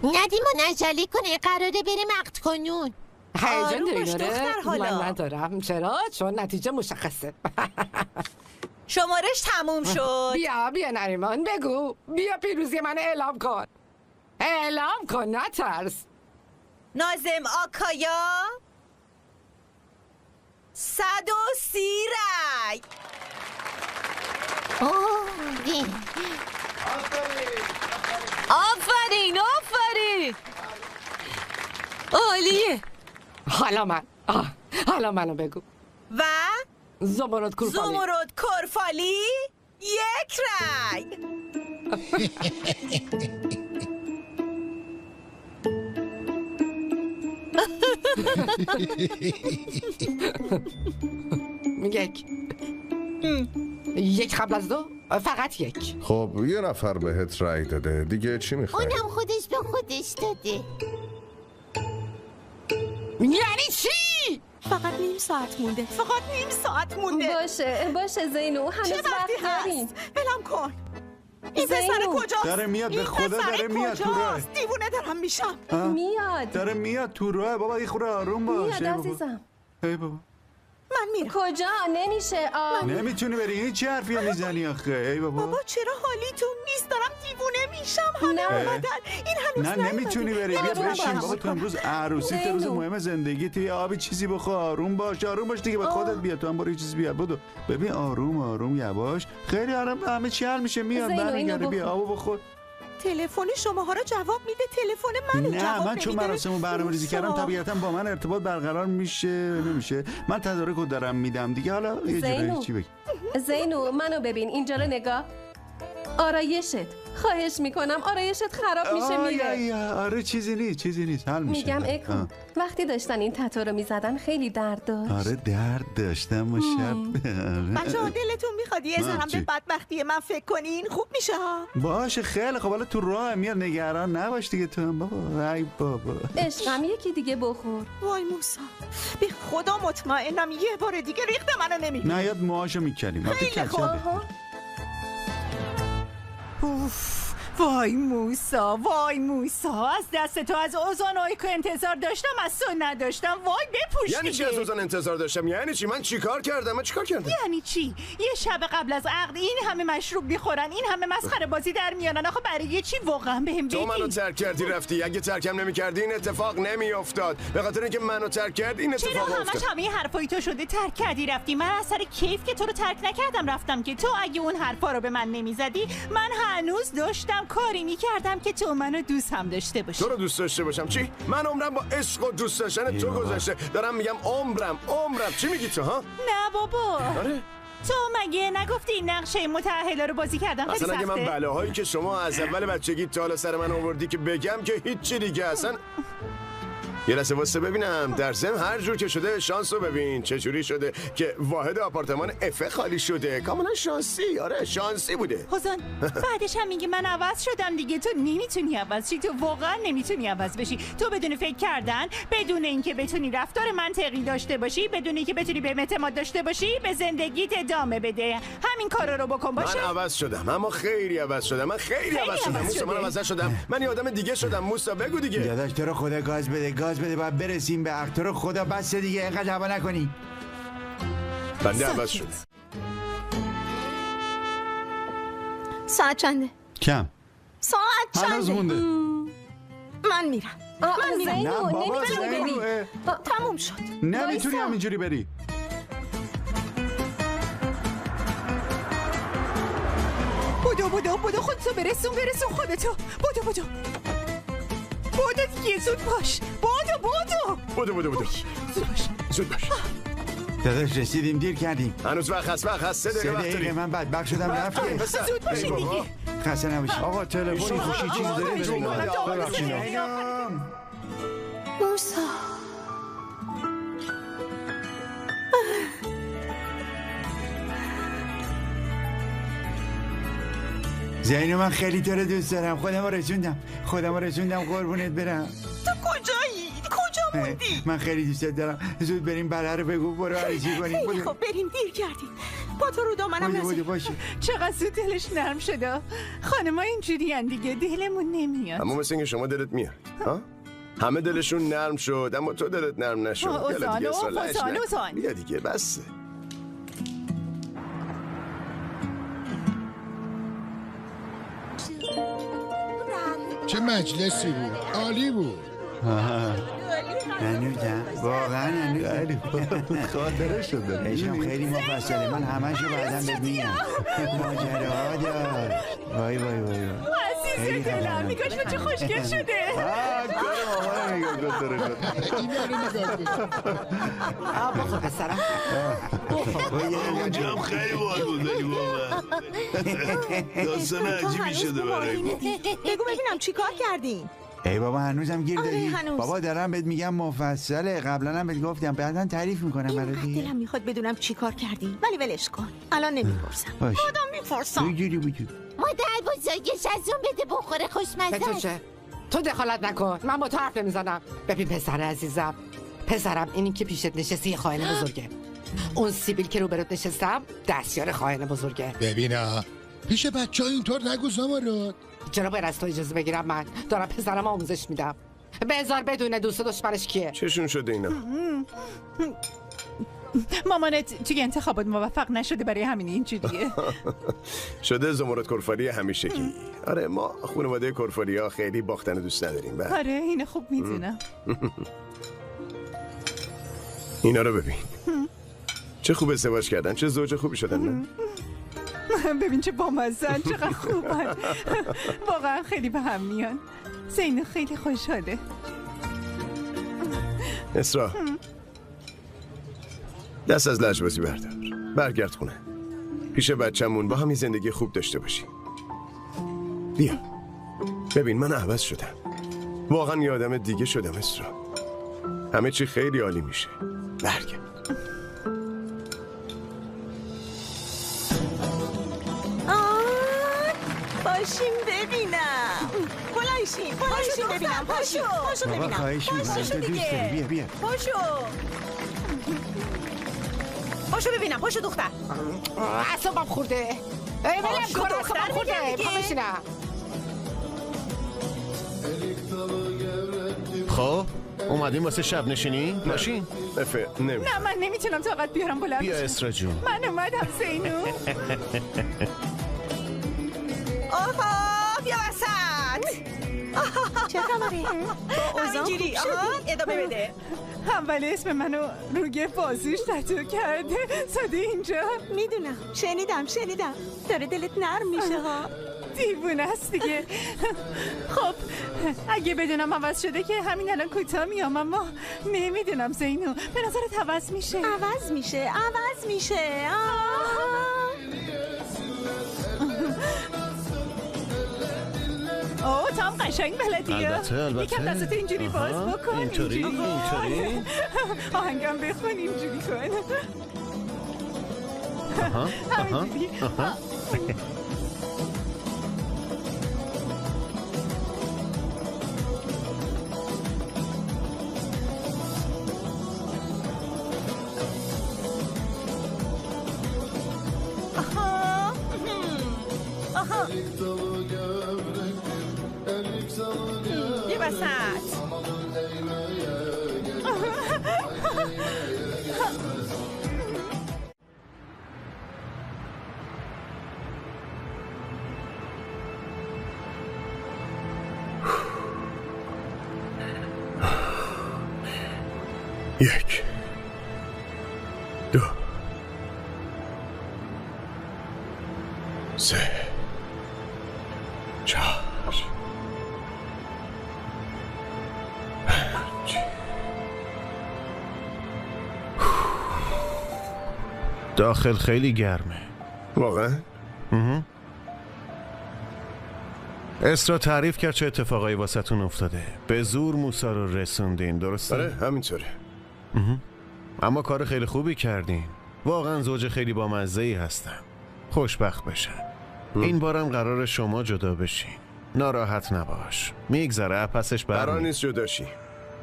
ندیم و نجلی کنه، قراره بریم عقد کنون. هیجان داری دختر حالا. من ندارم. چرا؟ چون نتیجه مشخصه. شمارش تموم شد. بیا نریمان بگو. بیا پیروزی من اعلام کن. اعلام کن نترس. ناظم آکایا 130 رای. آفرین عالیه. حالا منو بگو. و زمرد کورفالی. زمرد کورفالی 1 رای. یک قبل از دو، فقط یک. خب یه نفر بهت رأی داده دیگه چی میخوای؟ اونم خودش به خودش داده. یعنی چی؟ فقط نیم ساعت مونده. باشه زینو، هنوز چه وقت وقتی داریم. هست؟ ولم کن. این پسر زینو. کجاست؟ داره میاد، به خدا داره میاد تو راه. دیوونه دارم میشم. میاد داره میاد تو راه. بابا یه خورده آروم باش. میاد عزیزم. ای بابا من میرم. کجا؟ نمیشه. نمیتونی بری. این چه حرفی میزنی آخه؟ ای بابا بابا چرا حالیتون نیست؟ دارم دیوونه میشم. حالا نه. اومدن. این هنوز نه نیومده. نمیتونی بری. بیا نمیتونم بشین برم. بابا. تو امروز عروسی، تو روز زینو. مهم زندگی، تو یه آبی چیزی بخور. آروم باش دیگه. به خودت بیا. تو هم برو یه چیزی بیار. بدو ببین. آروم یواش. خیلی آروم. همه چی حل میشه. میاد زینو، اینو برمیگرده. بیا بخور. آبو بخور. تلفن شماها رو جواب میده، تلفن منو جواب نه من نمیده. چون مراسمو برنامه‌ریزی کردم طبیعتا با من ارتباط برقرار میشه نمیشه. من تدارکو دارم میدم دیگه. حالا یه زینو. جوری چی بگی؟ زینو منو ببین، اینجا رو نگاه. آرایشت، خواهش میکنم آرایشت خراب میشه میره. آره چیزی نیست حل میشه. میگم اکو وقتی داشتن این تتو رو میزدن خیلی درد داشت. آره درد داشتم و شب. بچه‌ها دلتون میخواد یه ذره چی؟ به بدبختی من فکر کنین؟ خوب میشه ها. باشه خیلی خب. حالا تو راه میاد. نگران نباش دیگه. تو هم بابا. ای بابا عشقم یکی دیگه بخور. وای موسا، به خدا مطمئنم یه بار دیگه ریخت منو نمیبینی. نه یاد موهاشو میکنیم. خیلی خوب. اوف، وای موسا، از دست تو از اوزان آیکو انتظار داشتم، از تو نداشتم. وای بپوش یعنی چی از اوزان انتظار داشتم؟ یعنی چی؟ من چیکار کردم؟ یعنی چی؟ یه شب قبل از عقد این همه مشروب میخورن، این همه مسخره بازی در میانن. آخه برای چی واقعا بهم بگی؟ تو منو ترک کردی رفتی. اگه ترکم نمی‌کردی این اتفاق نمیافتاد. به خاطر اینکه منو ترک کردی این چرا اتفاق همش افتاد. همه حرفای تو شده ترک کردی رفتی؟ من از سر کیف که تو رو ترک نکردم رفتم که تو اگه اون حرفا رو به من نمیزدی من هنوز داشتم کاری میکردم که تو منو دوست هم داشته باشی. تو رو دوست داشته باشم چی؟ من عمرم با عشق و دوست داشتن تو گذشته. دارم میگم عمرم. چی میگی تو ها؟ نه بابا. آره؟ تو مگه نگفتی نقشه متأهله رو بازی کردم خیلی اصلا اگه من سخته؟ بلاهایی که شما از اول بچگی تا حالا سر من آوردی که بگم که هیچی دیگه اصلا. یه لحظه واسه ببینم. در ضمن هر جور که شده شانس رو ببین چجوری شده که واحد آپارتمان اف خالی شده. کاملا شانسی. آره شانسی بوده. حسن بعدش هم میگه من عوض شدم دیگه. تو نمیتونی عوض شی. تو واقعا نمیتونی عوض بشی. تو بدون فکر کردن، بدون اینکه بتونی رفتار منطقی داشته باشی، بدون اینکه بتونی به اعتماد داشته باشی، به زندگیت ادامه بده. همین کارا رو بکن باشه. من عوض شدم. اما خیلی عوض شدم. من خیلی عوض شدم. موسا من عوض شدم. من یه آدم دیگه شدم. موسا بگو دیگه. داداش تو رو خدا گاز بده باید برسیم به عقد. تو رو خدا بس دیگه اینقدر هوا نکنی. بنده عوض شدم. ساعت چنده؟ کم ساعت هنوز چنده؟ مونده. من میرم. من میرم. نه بابا نمیتونی بری. زینو تموم شد. نمیتونی وایسا. همینجوری بری. بدو خودتو برسون خودتو. بدو دیگه زود باش. بدو زود باش. داداش رسیدیم دیر کردیم. هنوز وقت هست. 3 دقیقه 3 وقت دقیقه داریم. من بدبخت شدم رفتیم. زود باشین دیگه. خسته نباشی. آقا تلفنی خوشی چیزی داری شما بده. آقا، ببخشید. موسا زینو من خیلی تو رو دوست دارم. خودم رو رسوندم قربونت برم. تو کجایی؟ کجا موندی؟ من خیلی دوست دارم. زود بریم بله رو بگو برو عریضی کنیم. خیلی خب بریم، دیر کردیم. با تو رو دامنم بودو نزن. باشه. چقدر زود دلش نرم شده. خانما اینجوری دیگه دلمون نمیاد. اما مثل اینکه شما دلت میاد ها؟ همه دلشون نرم شد اما تو دلت نرم نشد. یالا دیگه سالش نکن. بیا دیگه بس. چه مجلسی بود، عالی بود. هنوزم واقعا هنوزم خاطره شده. عشقم خیلی مفصله، من همشو بعدم بهت میگم. ماجراها داشت. وای وای وای وای. عزیز دلم نگاش چه خوشگل شده. کار مامان نگاه کن تو رو خدا. این رو نگاه کن. بخور پسرم. اونجا هم خیلی باحال بود ولی واقعا داستان عجیبی شده برای ما. بگو ببینم چی کار کردین؟ ای بابا هنوزم گیر داری؟ هنوز. بابا دارم بهت میگم مفصله، قبلا هم بهت گفتم، بعدا تعریف میکنم برای اینقدر دیگه. دلم میخواد بدونم چی کار کردین، ولی ولش کن. الان نمیپرسم. باشه. خودم میپرسم. اینجوری بود. مادر بزرگش از اون بده بخوره خوشمزه تو است. چه؟ تو دخالت نکن. من با تو حرف نمیزنم. ببین پسر عزیزم، پسرم اینی که پیشت نشستی یه خائن بزرگه. اون سیبیل که روبروت نشستم دستیار خائن بزرگه. ببینا پیش بچه ها اینطور نگو زمارد. چرا باید از تو اجازه بگیرم؟ من دارم پسرم آموزش میدم. بذار بدونه دوست و دشمنش کیه. چشون شده اینا؟ مامانت توی انتخابات موفق نشده برای همین اینجوریه. شده زمرد کرفاری همیشگی. آره ما خانواده کرفاری ها خیلی باختن دوست نداریم. آره اینو خوب میدونم. اینا رو ببین. چه خوب ازدواج کردن، چه زوج خوبی شدن نه؟ ببین چه بامزن، چقدر خوبن. واقعا خیلی به هم میان. زینو خیلی خوشحاله. اسرا دست از لجبازی بردار، برگرد خونه. پیش بچه‌مون با همین زندگی خوب داشته باشی. بیا ببین من عوض شدم، واقعا یه آدم دیگه شدم اسرا. همه چی خیلی عالی میشه. برگرد. باشیم ببینم. بلنشین ببینم. پاشو بابا ببینم. خواهش میکنم، تو دوست داری. بیا پاشو ببینم. پاشو دختر. اعصابم خورده. ولم کن، اعصابم خورده. میخوام بشینم. خب اومدیم واسه شب نشینی؟ ماشین؟ نه من نمیتونم طاقت بیارم بلند بیا بشم. اسرا جون. من اومدم زینو. آها بیا وسط. چه خبره؟ همینجوری ادامه بده. اول اسم منو روی بازوش تتو کرده زده اینجا. میدونم، شنیدم. داره دلت نرم میشه ها. دیوونه است دیگه. خب اگه بدونم عوض شده که همین الان کوتاه میام، اما نمیدونم زینو. به نظرت عوض میشه؟ عوض میشه. اوه تو هم قشنگ بلدیه. البته یکم دستت اینجوری باز بکن. اینطوری آهنگم بخون اینجوری کن. همینجوری. یه وسط. یک دو سه چهار پنج. داخل خیلی گرمه. واقعا؟ اسرا تعریف کرد چه اتفاقایی واسهتون افتاده. به زور موسا رو رسوندین، درسته؟ آره همینطوره. اما کار خیلی خوبی کردین. واقعا زوج خیلی بامزه‌ای هستن. خوشبخت بشن. این بارم قرار شما جدا بشین. ناراحت نباش، میگذره، پسش قرار نیست جدا شی.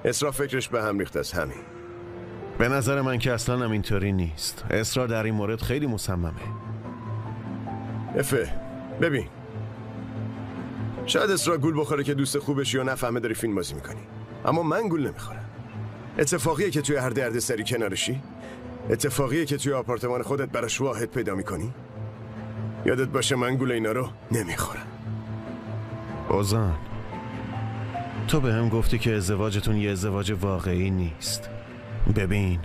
اسرا فکرش به هم ریخته است. همین به نظر من که اصلا هم اینطوری نیست. اسرا در این مورد خیلی مصممه. افه ببین، شاید اسرا گول بخوره که دوست خوبشی و نفهمه داری فیلم بازی میکنی، اما من گول نمیخورم. اتفاقیه که توی هر درد سری کنارشی، اتفاقیه که توی آپارتمان خودت براش واحد پیدا میکنی. یادت باشه من گول اینا رو نمیخورم. اوزان، تو به هم گفتی که ازدواجتون یه ازدواج واقعی نیست. ببین،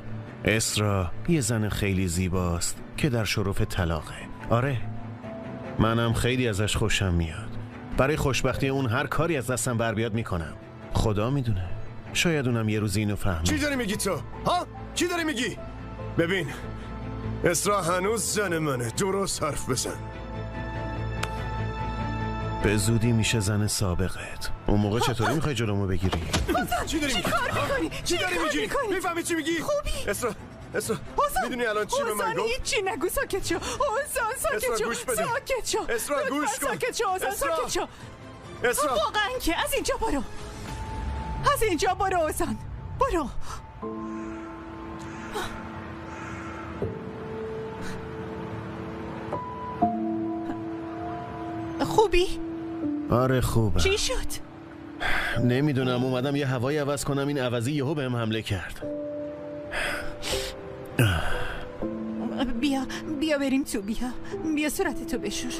اسرا یه زن خیلی زیباست که در شرف طلاقه. آره، منم خیلی ازش خوشم میاد. برای خوشبختی اون هر کاری از دستم بر بیاد میکنم. خدا میدونه، شاید اونم یه روز اینو فهمه. چی داری میگی تو؟ ها؟ چی داری میگی؟ ببین، اسرا هنوز زن منه. درست حرف بزن. به زودی میشه زن سابقت. اون موقع چطوری میخوای جلومو بگیری؟ چی داری میگی؟ چی داری میگی؟ میفهمی چی میگی؟ خوبی؟ اسرا میدونی الان چی به من گفت؟ هیچی نگو، ساکت شو. اوزان ساکت شو. ساکت شو. اسرا گوش کن. ساکت شو. اوزان ساکت شو. اسرا واقعا که از اینجا برو. از اینجا برو اوزان. برو. خوبی؟ آره خوبه. چی شد؟ نمیدونم، اومدم یه هوایی عوض کنم، این عوضی یهو بهم حمله کرد. بیا بریم تو. بیا صورتتو بشور.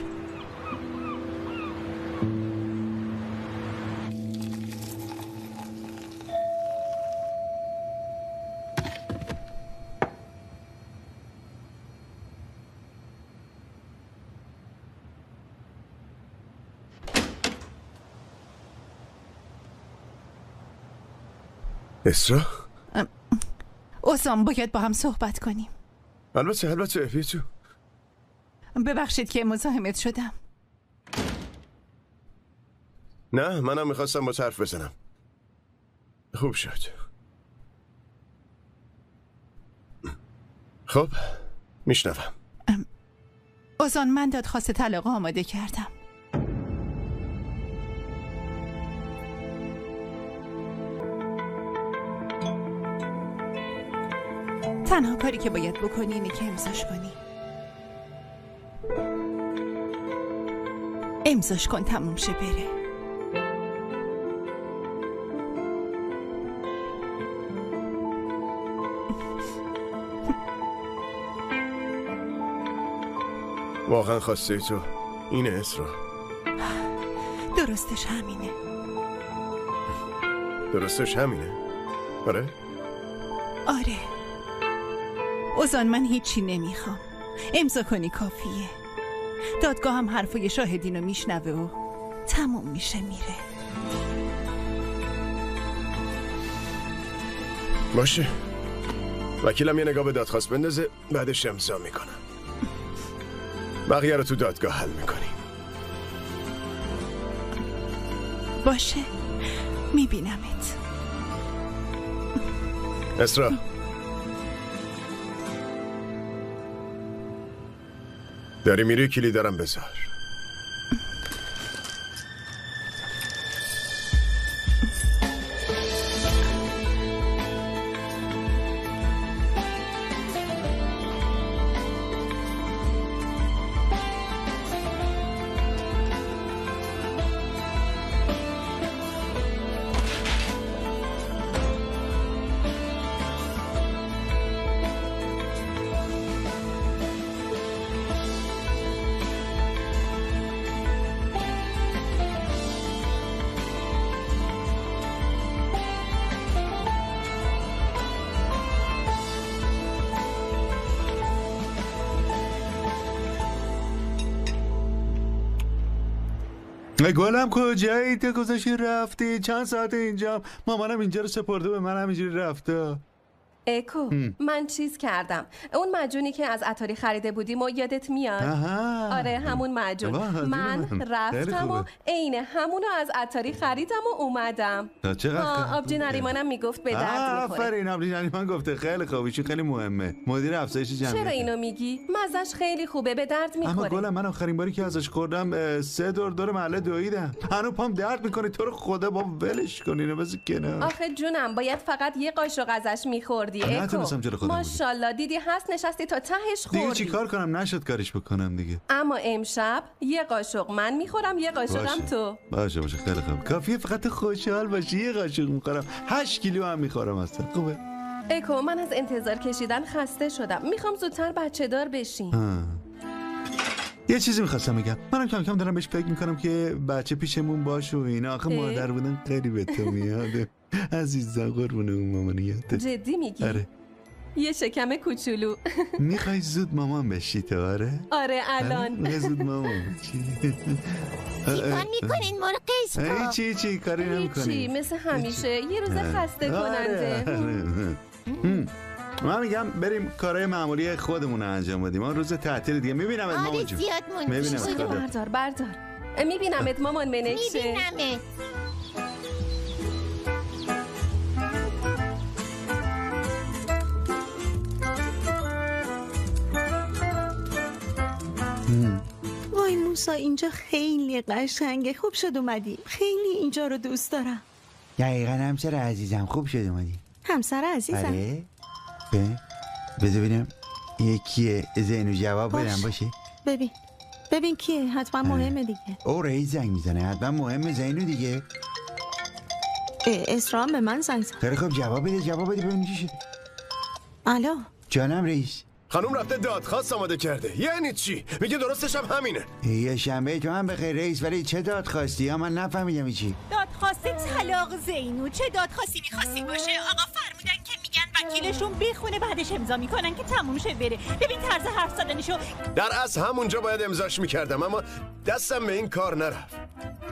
اسرا؟ اوزان باید با هم صحبت کنیم. البته بیا تو. ببخشید که مزاحمت شدم. نه، منم میخواستم با حرف بزنم. خوب شد. خب میشنوم. اوزان، من دادخواست طلاق آماده کردم. تنها کاری که باید بکنی اینه که امضاش کنی. امضاش کن، تموم شه بره. واقعا خواسته تو اینه اسرا؟ درستش همینه. درستش همینه؟ آره؟ آره. اوزان، من هیچی نمیخوام. امضا کنی کافیه. دادگاه هم حرفای شاهدینو میشنوه و تموم میشه میره. باشه، وکیلم یه نگاه به دادخواست بندازه، بعدش امضا میکنم. بقیه رو تو دادگاه حل میکنی. باشه، میبینمت. اسرا، داری میری؟ کلیدارم بذار. گلم کجایی؟ تو گذاشتی رفتی؟ چند ساعت اینجا؟ مامانم اینجا رو سپرده به من، همینجوری رفته. اکو من چیز کردم. اون معجونی که از عطاری خریده بودیم و یادت میاد؟ آره همون معجون. من رفتم و عین همونو از عطاری خریدم و اومدم. آبجی نریمانم میگفت به درد میخوره. آفرین، آبجی نریمان گفته. خیلی خوبیشون خیلی مهمه. مدیر افزایش جمعیت. چرا اینو میگی؟ مزش خیلی خوبه، به درد میخوره. اما گلم، من آخرین باری که ازش خوردم 3 دور محله دویدم. هنوز پام درد میکنه. تو رو خدا با ولش کن اینو، بذار کنار. آخه جونم، باید فقط یه قاشق ازش میخوردی. خوردی اکو. نتونستم جلو خودم بگیرم. ماشاءالله دیدی هست نشستی تا تهش خوردی. دیگه چی کار کنم؟ نشد کارش بکنم دیگه. اما امشب یه قاشق من میخورم یه قاشقم تو. باشه خیلی خوب. کافیه فقط خوشحال باشی. یه قاشق میخورم 8 کیلو هم میخورم اصلا. خوبه. اکو من از انتظار کشیدن خسته شدم. میخوام زودتر بچه دار بشیم. یه چیزی میخواستم بگم. منم کم کم دارم بهش فکر میکنم که بچه پیشمون باشه و اینا. آخه مادر بودن خیلی به تو میاده. عزیزم قربون اون مامانیاته. جدی میگی؟ آره. یه شکم کوچولو. میخوای زود مامان بشی تو؟ آره الان میخوای زود مامان بشی. چیکار میکنین مرغ قیس؟ چی کاری نمیکنی؟ چی مثل همیشه یه روز خسته کننده. من میگم بریم کارهای معمولی خودمون رو انجام بدیم. ما روز تعطیل دیگه. میبینم ات مامان جون. زیاد موندی. بردار میبینمت مامان منکشه. میبینمت. وای موسا اینجا خیلی قشنگه. خوب شد اومدی. خیلی اینجا رو دوست دارم. دقیقا همسر عزیزم خوب شد اومدی. همسر عزیزم؟ آره. بذار ببینم یکیه. زینو جواب بدم باشه. ببین کیه. حتما مهمه دیگه. او رئیس زنگ میزنه. حتما مهمه زینو دیگه. اسرام به من زنگ زد. خیلی خوب جواب بده ببین چی شده. الو جانم رئیس. خانوم رفته دادخواست آماده کرده. یعنی چی؟ میگه درستش هم همینه. یه شنبه تو هم بخیر رئیس. ولی چه دادخواستی؟ یا من نفهمیدم چی. دادخواست طلاق زینو. چه دادخواستی میخواستی باشه؟ آقا فرمودن که میگن وکیلشون بخونه بعدش امضا میکنن که تموم شه بره. ببین طرز حرف زدنشو. در اصل همونجا باید امضاش میکردم اما دستم به این کار نرفت.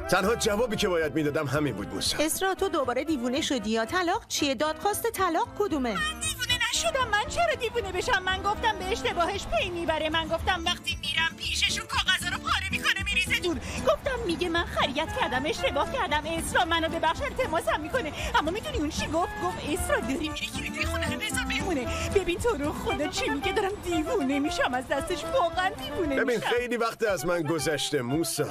تنها جوابی که باید میدادم همین بود موسی. اسرا تو دوباره دیوونه شدی یا طلاق چیه؟ دادخواست طلاق کدومه؟ من دیوونه نشدم. من چرا دیوونه بشم؟ من گفتم به اشتباهش پی میبره. من گفتم وقتی میرم پیششون کاغذا رو پاره میکنه میریزه دور. گفتم میگه من خریت کردم اشتباه کردم. اسرا منو ببخش التماسم میکنه. اما میدونی اون چی گفت اسرا داری میری که خونه هم بذار بمونه. ببین تو رو خدا چی میگه. دارم دیوونه میشم از دستش. واقعا دیوونه میشم. ببین خیلی وقت از من گذشته موسی.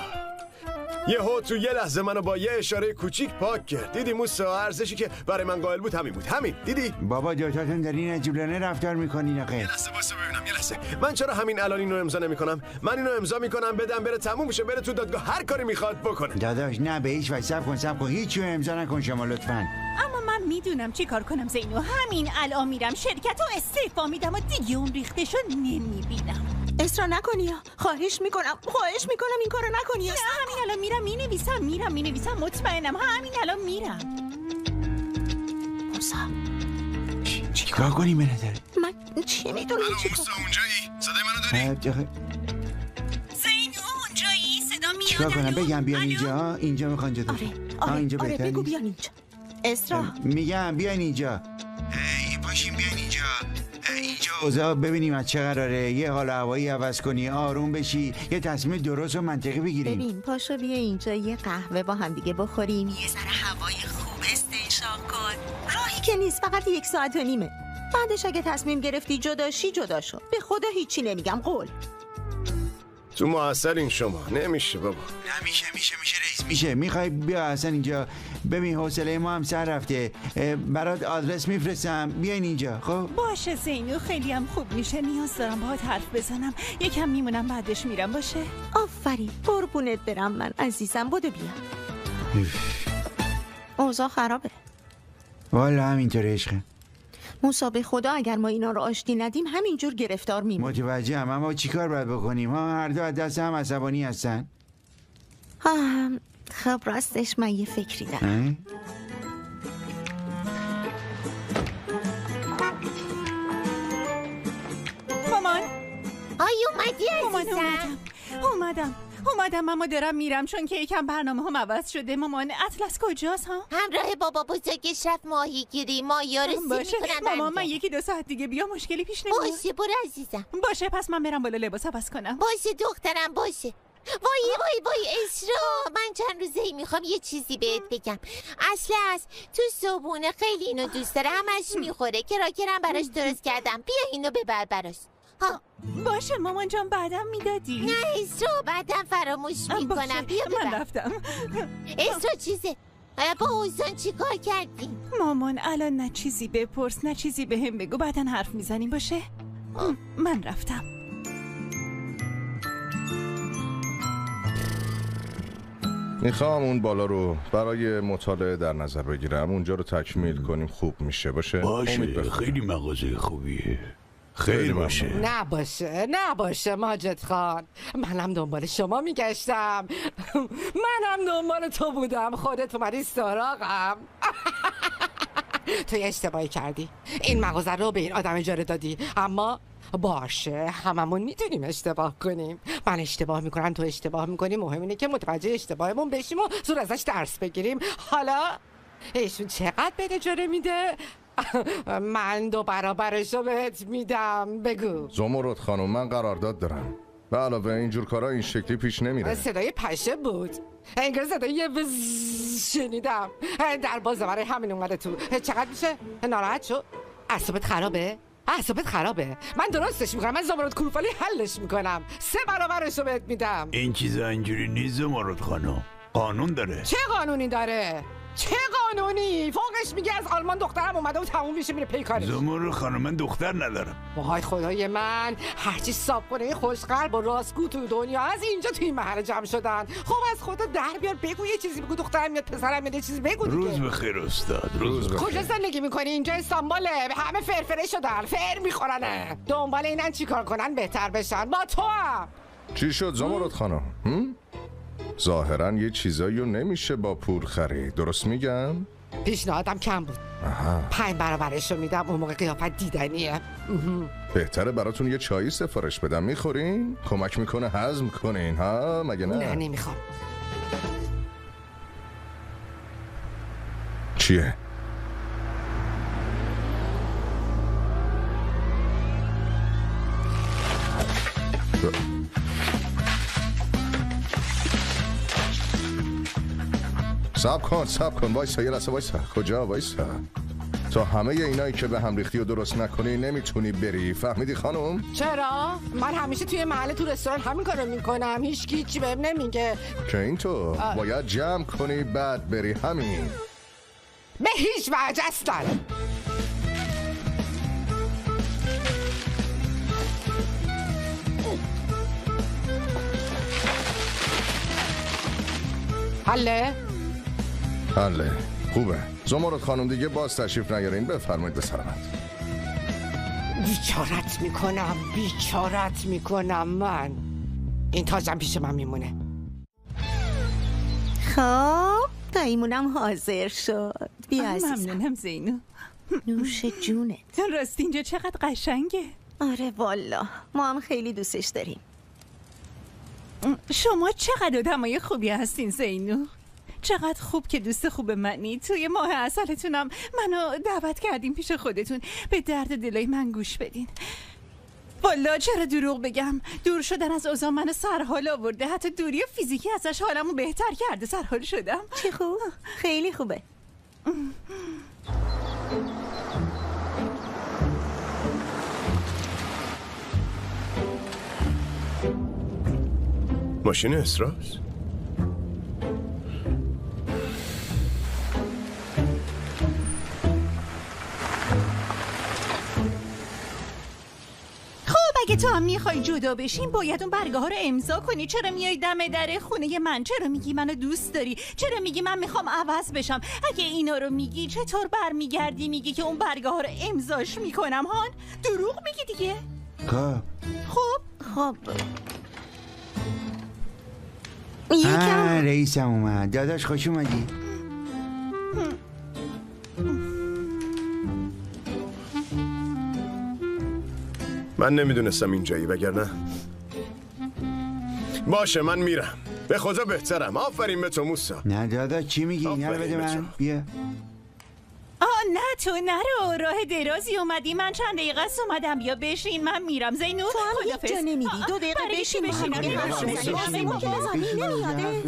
یهو تو یه لحظه منو با یه اشاره کوچیک پاک کرد. دیدی موسی ارزشی که برای من قائل بود همین بود. همین دیدی؟ بابا دوتاتون دارین عجولانه رفتار میکنین آخه. یه لحظه واسه ببینم. یه لحظه. من چرا همین الان اینو امضا نمیکنم؟ من اینو امضا میکنم بدم بره تموم بشه بره تو دادگاه هر کاری میخواد بکنه. داداش نه به هیچ وجه. صبر کن هیچ چیو امضا نکن شما لطفاً. اما من میدونم چی کار کنم زینو. همین الان میرم شرکت رو استعفا میدم و دیگه اون ریختشو نمیبینم. اسرا نکنی یا خواهش میکنم این کارو نکنی. نه همین الان میرم مینویسم مطمئنم. همین الان میرم. موسا چیکار کنیم به نظره؟ من چی میدونم چیکار موسی اونجایی؟ صدای منو داری؟ زینو اونجایی؟ صدا میاد؟ چیکار کنم بگم بیان اینجا میخوان جدا. اینجا آره بگو بیان اینجا. اسرا میگم بیان اینجا. پاشیم بیان اینجا اوضاع ببینیم از چه قراره. یه حال هوایی عوض کنی آروم بشی یه تصمیم درست و منطقی بگیریم. ببین پاشو بیا اینجا یه قهوه با هم دیگه بخوریم. یه ذره هوای خوب استنشاق کن. راهی که نیست فقط 1.5 ساعت. بعدش اگه تصمیم گرفتی جداشی جدا شو. به خدا هیچی نمیگم قول. تو معسل این شما نمیشه بابا. میشه رئیس میشه. میخوای بیا اصلا اینجا. ببین حوصله ما هم سر رفته. برات آدرس میفرستم بیاین اینجا. خب باشه زینو خیلی هم خوب میشه. نیاز دارم باهات حرف بزنم. یکم میمونم بعدش میرم. باشه آفرین قربونت برم من عزیزم. بودو بیا. اوضاع خرابه والا همینطور عشقه. موسی به خدا اگر ما اینا رو آشتی ندیم همینجور گرفتار میمونیم. متوجهم اما چیکار باید بکنیم؟ ما هر دو از دست هم عصبانی هستن. خب راستش من یه فکری دارم. مامان اومدی عزیزم؟ اومدم اما دارم میرم چون که یکم برنامه هم عوض شده. مامان اطلس کجاست ها؟ همراه بابا بزرگش رفت ماهیگیری. ماهیا رو باشه مامان من 1-2 ساعت دیگه بیا مشکلی پیش نمیاد. باشه برو عزیزم. باشه پس من برم بالا لباس عوض کنم. باشه دخترم باشه. وای اسرا من چند روزه میخوام یه چیزی بهت بگم. اصل تو صبحونه خیلی اینو دوست داره همش میخوره. کراکرم براش درست کردم. بیا اینو ببر براش. باشه مامان جان بعدم میدادی. نه اسرا بعدم فراموش میکنم. بیا من رفتم. اسرا چیزه با اوزان چی کار کردیم؟ مامان الان نه چیزی بپرس نه چیزی به هم بگو، بعدن حرف میزنیم باشه؟ من رفتم. میخوام اون بالا رو برای مطالعه در نظر بگیرم، اونجا رو تکمیل کنیم خوب میشه باشه؟ خیلی مغازه خوبیه، خیلی باشه. نباشه ماجد خان، منم دنبال شما میگشتم. منم دنبال تو بودم، خودت اومدی سراغم. تو یه اشتباهی کردی، این مغازه رو به این آدم اجاره دادی. اما باشه، هممون میتونیم اشتباه کنیم. من اشتباه میکنم، تو اشتباه میکنی. مهم اینه که متوجه اشتباهمون بشیم و زور ازش درس بگیریم. حالا ایشون چقدر به اجاره میده؟ من 2 برابرشو بهت میدم. بگو. زمرد خانم، من قرارداد دارم. به علاوه اینجور کارا این شکلی پیش نمیره. صدای پشه بود، انگار صدای یه شنیدم در بازه، برای همین اومده تو. چقدر میشه؟ ناراحت شو؟ اعصابت خرابه؟ من درستش میکنم، من زمرد کروفالی حلش میکنم. 3 برابرشو بهت میدم. این چیزا اینجوری نیست زمرد خانم، قانون داره. چه قانونی داره؟ چه قانونی؟ فوقش میگه از آلمان دخترم اومده و تموم میشه میره پی کارش. زمرد خانم من دختر ندارم. وای خدای من، هرچی صاحب کنه خوشقلب و راستگو تو دنیا از اینجا تو این محل جمع شدن. خب از خودت در بیار، بگو یه چیزی، بگو دخترم میاد، پسرم میاد، یه چیزی بگو دیگه. روز بخیر استاد، روز بخیر. کجا زندگی میکنی؟ اینجا استانبوله، همه فرفره شدن، فر میخورنه. دنبال اینن چیکار کنن بهتر بشن. با تو هم چی شد زمرد خانم؟ ظاهرا یه چیزایی رو نمیشه با پول خرید، درست میگم؟ پیشنهادم کم بود. 5 برابرشو میدم، اون موقع قیافت دیدنیه. بهتره براتون یه چایی سفارش بدم، میخورین؟ کمک میکنه هضم کنین ها، مگه نه؟ نه نمیخوام. چیه؟ صبر کن وایسا، یه لحظه وایسا. کجا وایسا؟ تا همه اینایی که به هم ریختی و درست نکنی نمیتونی بری، فهمیدی خانم؟ چرا؟ من همیشه توی محل تو رستوران همین کارو میکنم، هیچکی هیچی بهم نمیگه. که اینطور باید جمع کنی بعد بری، همین. به هیچ وجه اصلا. حله خوبه. زمرد خانم دیگه باز تشریف نیارین، بفرمایید به سلامت. بیچارت میکنم من. این تاجم پیش من میمونه. خب داییمونم حاضر شد. بیا عزیزم. ممنونم زینو. نوش جونت. راست اینجا چقدر قشنگه. آره والا، ما هم خیلی دوستش داریم. شما چقدر آدمای خوبی هستین زینو. چقدر خوب که دوست خوب منی. توی ماه عسلتونم منو دعوت کردین پیش خودتون، به درد دلای من گوش بدین. والا چرا دروغ بگم، دور شدن از اوضاع منو سرحال آورده، حتی دوری فیزیکی ازش حالمو بهتر کرده، سرحال شدم. چی خوب؟ خیلی خوبه. ماشین اسراست؟ اگه تو هم میخوای جدا بشین باید اون برگه ها رو امضا کنی. چرا میای دم در خونه من؟ چرا میگی منو دوست داری؟ چرا میگی من میخوام عوض بشم؟ اگه اینا رو میگی چطور برمیگردی میگی که اون برگه ها رو امضاش میکنم؟ هان دروغ میگی دیگه. خب رئیسم اومد. داداش خوش اومدی. من نمیدونستم اینجایی، وگرنه باشه من میرم. به خدا بهترم. آفرین به تو موسا. نه دادا چی میگی؟ اینا رو بده من. بیا. نه تو نرو، راه درازی اومدی. من چند دقیقه است اومدم. بیا بشین، من میرم. زینو تو هم یک جا نمیری. 2 دقیقه بشین.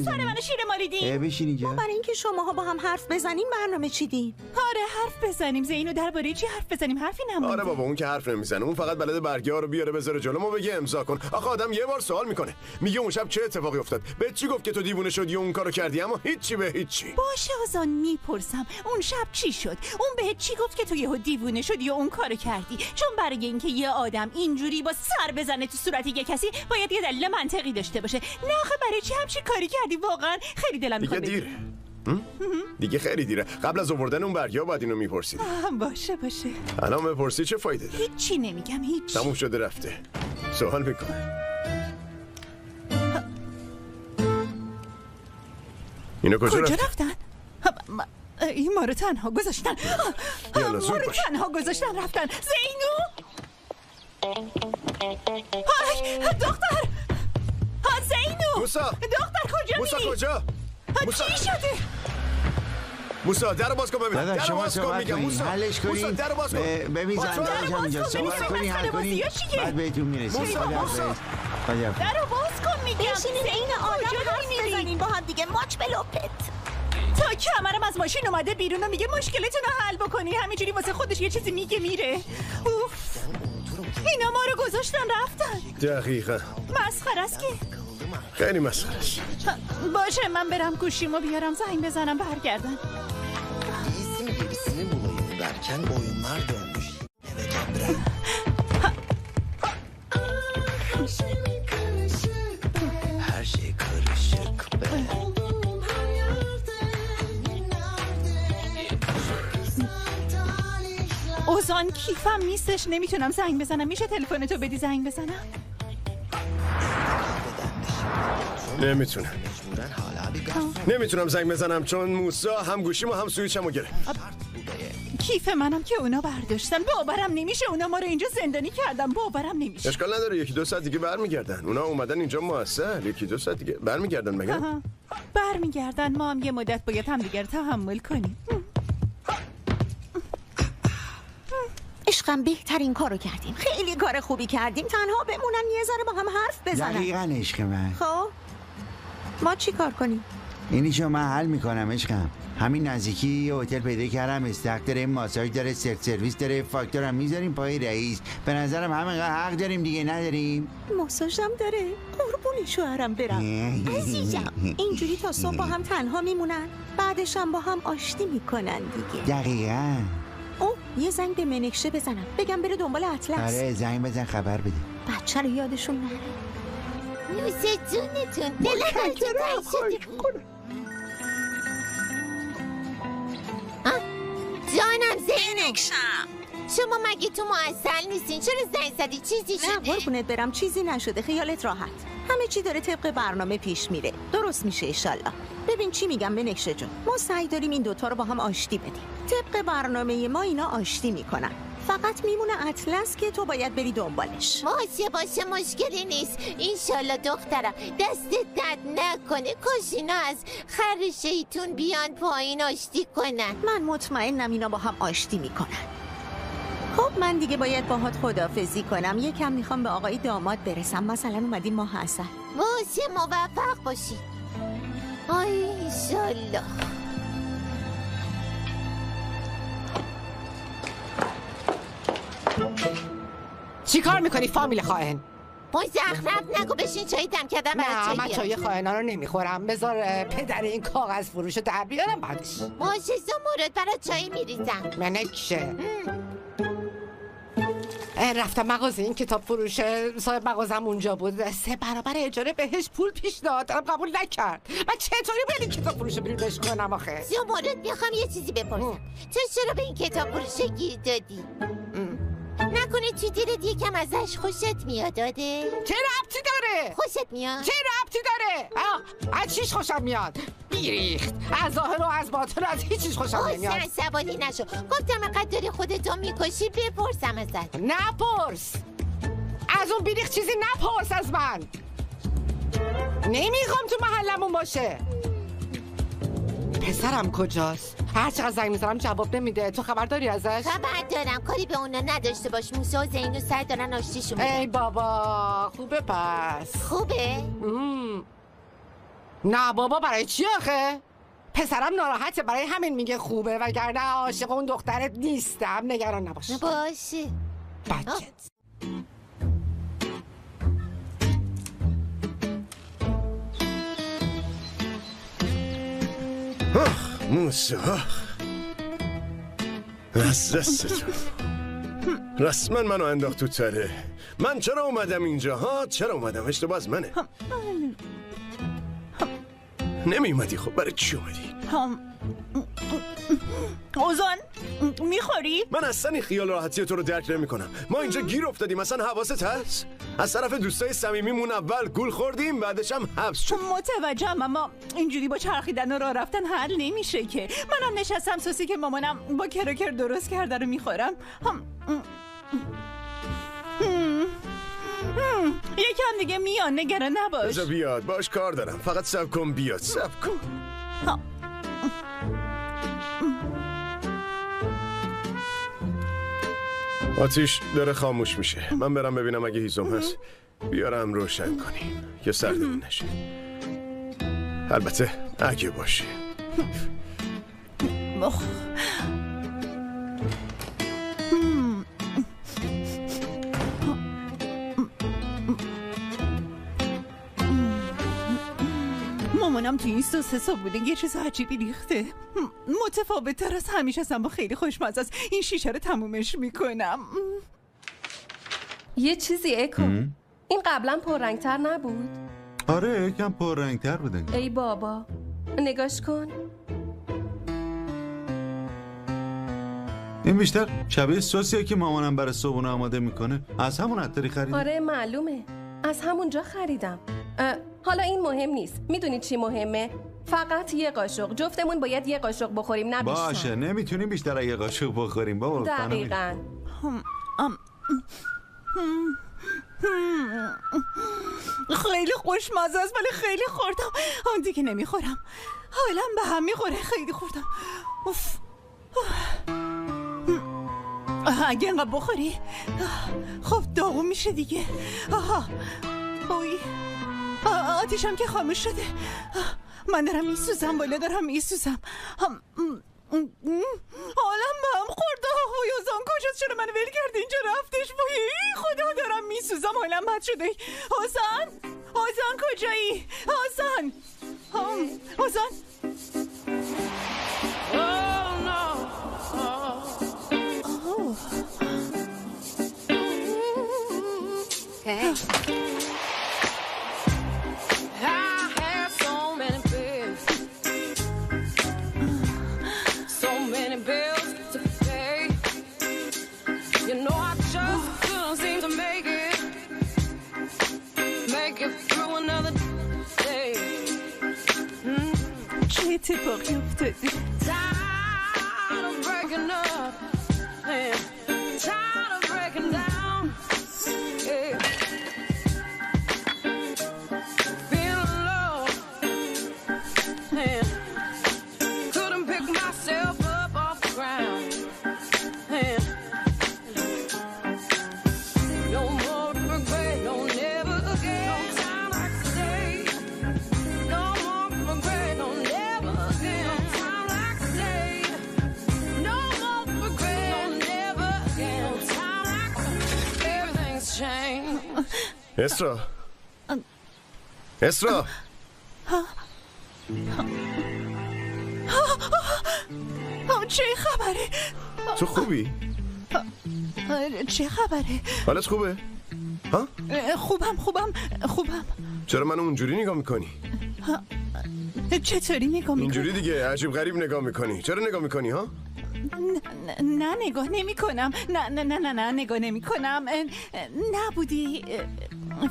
سر منو شیر مالیدین. بشین اینجا. برای اینکه شماها با هم حرف بزنین برنامه چیدین. آره حرف بزنیم. زینو درباره چی حرف بزنیم؟ حرفی نمونده. آره بابا اون که حرف نمیزنه، اون فقط بلد برگه‌ها رو بیاره بذاره جلومو بگه امضا کن. آخه آدم یه بار سوال میکنه، میگه اون شب چه اتفاقی افتاد؟ به چی گفت که تو دیوونه شدی و اون کارو کردی؟ اما هیچی به هیچی. باشه آزان، میپرسم اون شب چی شد؟ اون بهت چی گفت که تو یهو دیوونه شدی و اون کارو کردی؟ چون برای اینکه یه آدم اینجوری با سر بزنه تو صورت یه کسی باید یه دلیل منطقی داشته باشه. نه آخه برای چی همچین کاری کردی؟ واقعا خیلی دلم میخواد. دیگه دیره. دیگه خیلی دیره. قبل از آوردن اون برگه‌ها باید اینو میپرسیدی. باشه. الان بپرسی چه فایده داره؟ هیچی نمیگم. هیچ. تموم شده رفته. سوال میکنه. اینو کجا رفتن؟ ما رو تنها گذاشتن. رفتن. زینو دختر. زینو موسا. دختر کجا موسا میری؟ کجا؟ چی شده؟ موسا درو باز کن ببینم. داداش شما صحبت کنین، حلش کنین. موسا درو باز کن. ببین زندانش اینجا صحبت کنین، حل کنین، بعد بهتون میرسیم. درو باز کن میگم. بشینین این آدم حرف بزنین با هم دیگه. ماچ به لپت. تا کمرم از ماشین اومده بیرون و میگه مشکلتون رو حل بکنی. همینجوری واسه خودش یه چیزی میگه میره. اوف. اینا ما رو گذاشتن رفتن. دقیقا مسخره است که. خیلی مسخره است. باشه من برم گوشیمو بیارم زنگ بزنم برگردن. her şey karışık be. اوزان کیفم نیستش، نمیتونم زنگ بزنم. میشه تلفنتو بدی زنگ بزنم؟ نمیتونم زنگ بزنم چون موسا هم گوشیمو هم سویچمو گرفت. کیف منم که اونا برداشتن. باورم نمیشه اونا ما رو اینجا زندانی کردن. باورم نمیشه. اشکال نداره، 1-2 ساعت دیگه برمیگردن. اونا اومدن اینجا موثر. 1-2 ساعت دیگه برمیگردن. مگه برمیگردن. ما هم یه مدت باید هم دیگر تحمل کنیم. عشقم بهترین کارو کردیم. خیلی کار خوبی کردیم. تنها بمونن یه ذره با هم حرف بزنن. دقیقاً عشق من. خب ما چی کار کنیم؟ اینیشو من حل میکنم عشقم. همین نزدیکی یه هتل پیدا کردم، استخر داره، ماساژ داره، سرویس داره، فاکتور هم میذاریم پای رئیس. به نظرم همینقدر حق داریم دیگه، نداریم؟ ماساژم داره. قربون شوهرم برم. عزیزم اینجوری تا صبح با هم تنها میمونن، بعدش هم با هم آشتی میکنن دیگه. دقیقاً. یه زنگ به منکشه بزنم بگم بره دنبال اطلس. آره زنگ بزن خبر بده. بچه رو یادشون نره. نوش جونتون. دلم تنگ شده. جانم زینو. شما مگه تو معسل نیستین؟ چرا زنگ زدی؟ چیزی شده؟ نه قربونت برم چیزی نشده، خیالت راحت. همه چی داره طبق برنامه پیش میره. درست میشه انشالله. ببین چی میگم منکشه جون، ما سعی داریم این دوتا رو با هم آشتی بدیم. طبق برنامه ما اینا آشتی میکنن. فقط میمونه اطلس که تو باید بری دنبالش. باشه مشکلی نیست. انشالله دخترم دستت درد نکنه. کاش اینا از خر شیطون بیان پایین آشتی کنن. من مطمئنم اینا با هم آشتی میکنن. خب من دیگه باید باهات خداحافظی کنم. یکم میخوام به آقای داماد برسم. مثلا اومدیم ماه عسل. باشه موفق باشی. آی انشالله. چی کار میکنی فامیل خائن؟ مزخرف نگو. بشین چایی دم کردم برات. نه من چای خائنا رو نمیخورم. بذار پدر این کاغذ فروش رو در بیارم بعدش. باشه زمورد برات چای میریزم. منکشه. رفتم مغازه این کتاب فروش، صاحب مغازم اونجا بود. 3 برابر اجاره بهش پول پیشنهاد دادم قبول نکرد. من چطوری باید این کتاب فروش رو بهش کنم آخه؟ زمورد میخوام یه چیزی بپرسم. تو چرا به این کتاب فروش گیر دادی؟ نکنه تو دیرت یکم ازش خوشت میاد داده؟ چه ربطی داره؟ خوشت میاد؟ چه ربطی داره؟ از چیش خوشم میاد؟ بیریخت. از ظاهر و از باطن از هیچیش خوشم نمیاد. عصبانی نشو. گفتم اقدر داری خودتو میکشی بپرسم ازت. نپرس. از اون بیریخت چیزی نپرس از من. نمیخوام تو محلمون باشه. پسرم کجاست؟ هر چقدر زنگ میزنم جواب نمیده. تو خبر داری ازش؟ خبر دارم، کاری به اونا نداشته باش. موسی و زینو سر دارن آشتیشون میدن. ای بابا خوبه پس. خوبه؟ نه بابا برای چی آخه؟ پسرم ناراحته برای همین میگه خوبه، وگرنه عاشق اون دخترت نیستم. نگران نباش. باشه بچت. موسی از دستتون رسما منو انداخت تو تله. من چرا اومدم اینجا ها؟ چرا اومدم؟ اشتباه از منه. نمی اومدی. خب برای چی اومدی؟ اوزان میخوری؟ من اصلا این خیال راحتی تو رو درک نمی کنم. ما اینجا گیر افتادیم، اصلا حواست هست؟ از طرف دوستای صمیمیمون اول گول خوردیم، بعدش هم حبس شد. متوجهم، اما اینجوری با چرخیدن و راه رفتن حل نمیشه که. منم نشستم سوسی که مامانم با کراکر درست کرده رو میخورم. یکم دیگه میان، نگران نباش. بذار بیاد، باش کار دارم. فقط صبر کن بیاد. صبر کن. آتیش داره خاموش میشه. من برم ببینم اگه هیزم هست بیارم روشن کنیم که سردمون نشه. البته اگه باشه. مامانم تو این سس حساب بوده یه چیز عجیبی ریخته. متفاوت تر از همیشه هستم با خیلی خوشمزه است. این شیشه رو تمومش میکنم. یه چیزی اکو، این قبلا پررنگتر نبود؟ آره یکم پررنگتر بوده. ای بابا نگاش کن. این بیشتر شبیه سسیه که مامانم برای صبحونه آماده میکنه. از همون عطاری خریدم. آره معلومه، از همونجا خریدم. حالا این مهم نیست. میدونید چی مهمه؟ فقط یه قاشق. جفتمون باید یه قاشق بخوریم، نه بیشتر. باشه نمیتونیم بیشتر از یه قاشق بخوریم بابا. دقیقاً. خیلی خوشمزه است ولی خیلی خوردم. آن دیگه نمیخورم. حالم به هم میخوره. خیلی خوردم. اوف. اگه انقدر بخوری خب داغون میشه دیگه. اوی آتیشم که خاموش شده. من دارم میسوزم، بالا دارم میسوزم. حالم به هم خورده. وای اوزان کجاست؟ چرا من ول کرده اینجا رفتش؟ وای خدا دارم میسوزم، حالم بد شده. حسن کجایی؟ حسن چه اتفاقی افتاده؟ اسرا چه خبره؟ تو خوبی؟ چه خبره؟ حالت خوبه؟ ها؟ خوبم. چرا منو اونجوری نگاه میکنی؟ چطوری نگاه میکنی؟ اینجوری دیگه عجیب غریب نگاه میکنی. چرا نگاه میکنی ها؟ نه نگاه نمی کنم. نه نگاه نمی کنم. نبودی.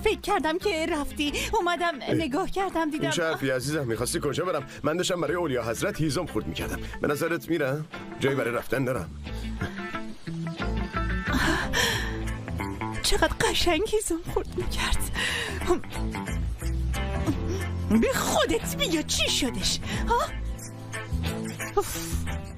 فکر کردم که رفتی. اومدم نگاه کردم دیدم. این چه حرفی عزیزم؟ میخواستی کجا برم؟ من داشتم برای اولیا حضرت هیزم خورد میکردم. به نظرت میرم؟ جایی برای رفتن دارم. چقدر قشنگ هیزم خورد میکرد. به خودت بیا چی شدش؟ ها؟ اوف.